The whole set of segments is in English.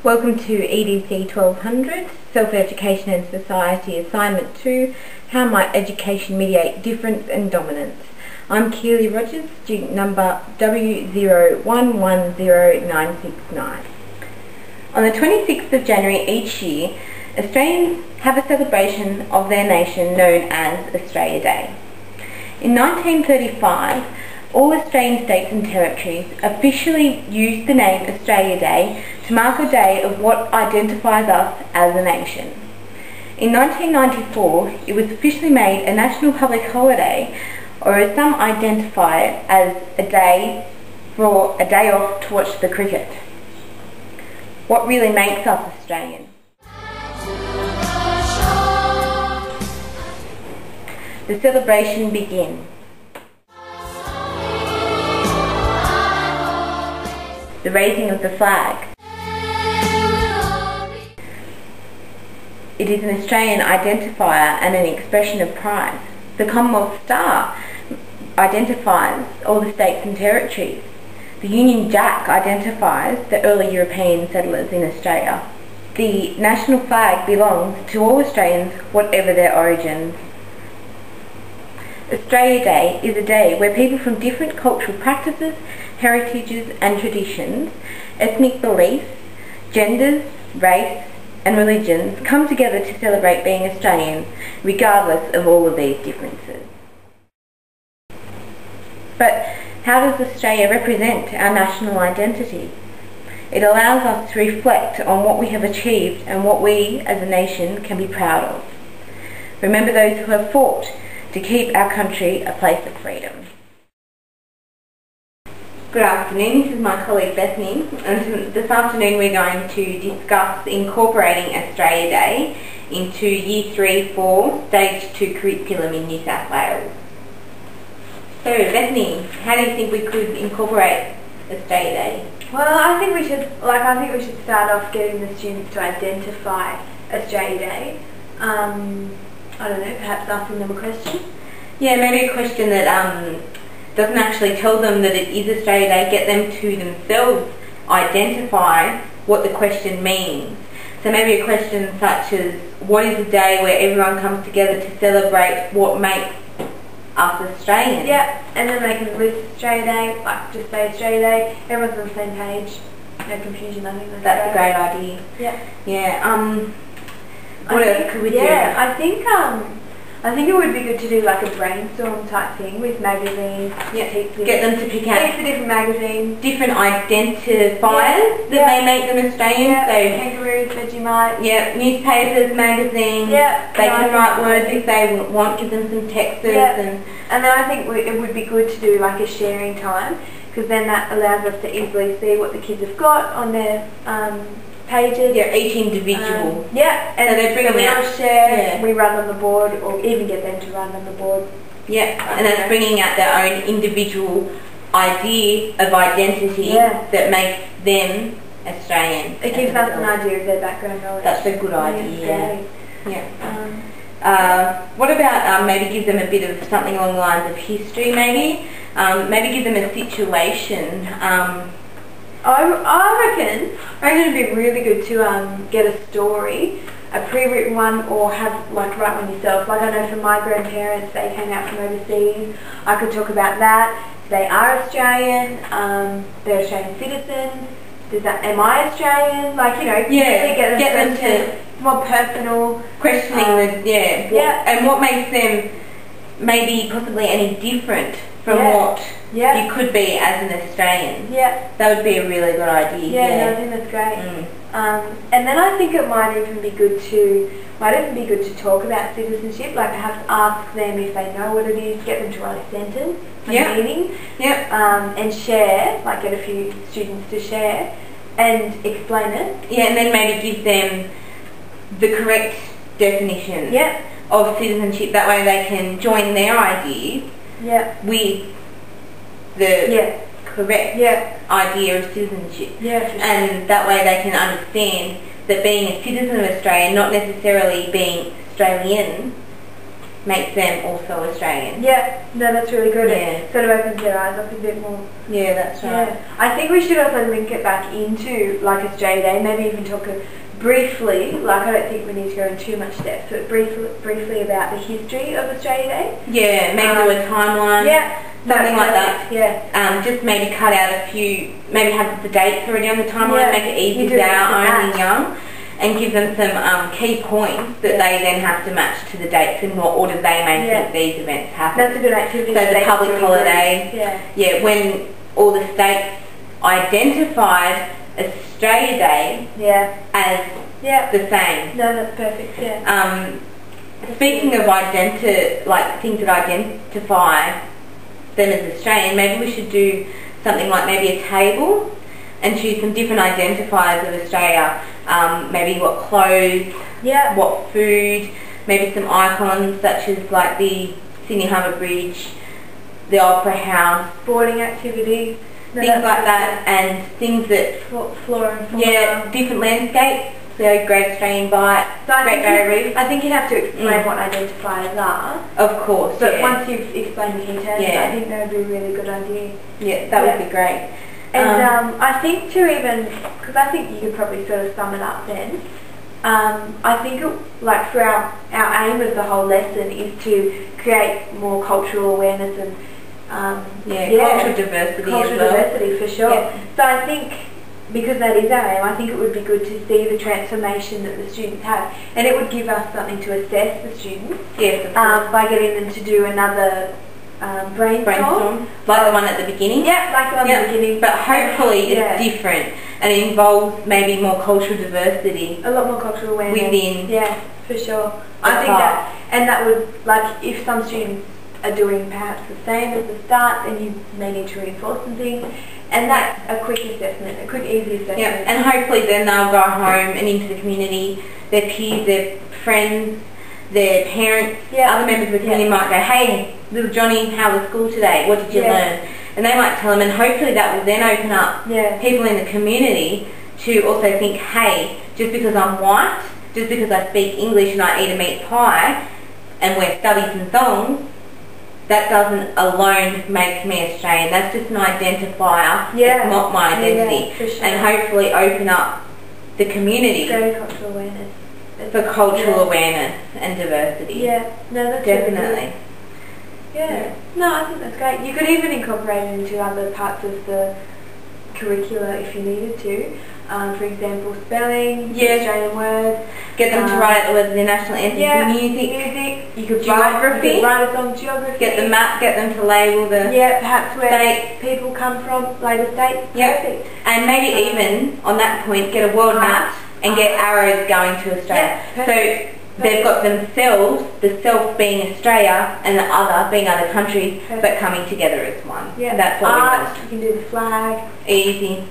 Welcome to Edc1200, Self-Education and Society, Assignment 2, How Might Education Mediate Difference and Dominance. I'm Keely Rogers, student number W0110969. On the 26th of January each year, Australians have a celebration of their nation known as Australia Day. In 1935, all Australian states and territories officially used the name Australia Day to mark a day of what identifies us as a nation. In 1994, it was officially made a national public holiday, or as some identify it, as a day off to watch the cricket. What really makes us Australian? The celebration begins. The raising of the flag. It is an Australian identifier and an expression of pride. The Commonwealth Star identifies all the states and territories. The Union Jack identifies the early European settlers in Australia. The national flag belongs to all Australians, whatever their origins. Australia Day is a day where people from different cultural practices, heritages and traditions, ethnic beliefs, genders, race and religions come together to celebrate being Australian, regardless of all of these differences. But how does Australia represent our national identity? It allows us to reflect on what we have achieved and what we as a nation can be proud of. Remember those who have fought to keep our country a place of freedom. Good afternoon, this is my colleague Bethany, and this afternoon we're going to discuss incorporating Australia Day into Year 3-4 Stage 2 curriculum in New South Wales. So Bethany, how do you think we could incorporate Australia Day? Well, I think we should start off getting the students to identify Australia Day. I don't know, perhaps asking them a question? Yeah, maybe a question that doesn't actually tell them that it is Australia Day, get them to themselves identify what the question means. So maybe a question such as, what is a day where everyone comes together to celebrate what makes us Australian? Yeah, and then they can list Australia Day, like just say Australia Day, everyone's on the same page, no confusion, I think that's a great idea. Yeah. Yeah, what else could we do? Yeah, I think it would be good to do like a brainstorm type thing with magazines. Yeah, get them to pick out heaps of different magazines. Different identifiers that may make them Australian. Yeah, so Kangaroos, Vegemite. Yeah, newspapers, magazines. Yeah, they can write words if they want, give them some texts. Yeah. And then I think it would be good to do like a sharing time, because then that allows us to easily see what the kids have got on their pages. Yeah, each individual. And so they bring them we out. all share, we run on the board, or even get them to run on the board. Yeah, and that's bringing out their own individual idea of identity that makes them Australian. It gives us an idea of their background knowledge. That's a good idea. What about maybe give them a bit of something along the lines of history, maybe? Maybe give them a situation. I reckon it'd be really good to get a story, a pre-written one, or have write one yourself. Like I know for my grandparents, they came out from overseas. I could talk about that. They are Australian. They're Australian citizens. Am I Australian? Get them to more personal questioning and what makes them maybe possibly any different from what you could be as an Australian. Yeah. That would be a really good idea. Yeah, no, I think that's great. And then I think it might even be good to talk about citizenship, like perhaps ask them if they know what it is, get them to write a sentence, a meeting, and share, like get a few students to share and explain it. Yeah, and then maybe give them the correct definition of citizenship. That way they can join their ideas with the correct idea of citizenship. And that way they can understand that being a citizen of Australia, not necessarily being Australian, makes them also Australian. Yeah, no, that's really good. Yeah. It sort of opens their eyes up a bit more. Yeah, that's right. Yeah. I think we should also link it back into like Australia Day, maybe even talk briefly, like I don't think we need to go in too much depth, but briefly about the history of Australia Day. Yeah, maybe do a timeline. Yeah. Something like that. Yeah. Just maybe cut out a few, maybe have the dates already on the timeline, make it easy for our own young, and give them some key points that they then have to match to the dates in what order they may think these events happen. That's a good activity. So the public holidays, when all the states identified Australia Day as the same. No, that's perfect, Speaking of things that identify them as Australian, maybe we should do something like maybe a table and choose some different identifiers of Australia, maybe what clothes, what food, maybe some icons such as like the Sydney Harbour Bridge, the Opera House, sporting activities, things like that, and things that flora and fauna, different landscapes. So Great Australian Bight, Great Barrier Reef. I think you'd have to explain what identifiers are. Of course, but once you've explained the key terms, I think that would be a really good idea. Yeah, that would be great. And I think to even, because I think you could probably sort of sum it up then, I think like for our aim of the whole lesson is to create more cultural awareness and cultural diversity diversity for sure. Yeah. So I think because that is our aim, I think it would be good to see the transformation that the students have, and it would give us something to assess the students by getting them to do another brainstorm, like the one at the beginning. Yeah, like the one at the beginning. But hopefully it's different and it involves maybe more cultural diversity. A lot more cultural awareness. Within. Yeah, for sure. I think that, and that would, like, if some students are doing perhaps the same at the start, then you may need to reinforce some things. And that's a quick assessment, a quick, easy assessment. Yeah, and hopefully then they'll go home and into the community, their peers, their friends, their parents, other members of the community might go, hey, little Johnny, how was school today? What did you learn? And they might tell them, and hopefully that will then open up people in the community to also think, hey, just because I'm white, just because I speak English and I eat a meat pie and wear stubbies and thongs, that doesn't alone make me Australian. That's just an identifier. It's not my identity. For sure. And hopefully open up the community cultural awareness. For cultural awareness and diversity. Yeah, no, that's definitely. Yeah. No, I think that's great. You could even incorporate it into other parts of the curricula if you needed to. For example, spelling, Australian words. Get them to write the words of the national anthem. Music. You could geography. Write a song, geography. Get the map. Get them to label the perhaps where states. People come from, label states. Perfect. And maybe even on that point, get a world map and get arrows going to Australia. So they've got themselves, the self being Australia and the other being other countries, but coming together as one. Yeah. That's what we want. You can do the flag. Easy.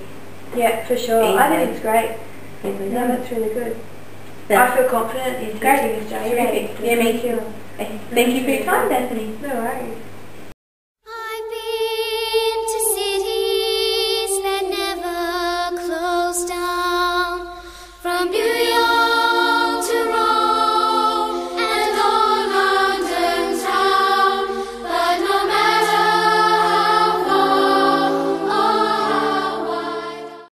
Yeah, for sure. I think it's great. No, that's really good. I feel confident in teaching Australia. Yeah, me too. Thank you for your time, Bethany. No worries.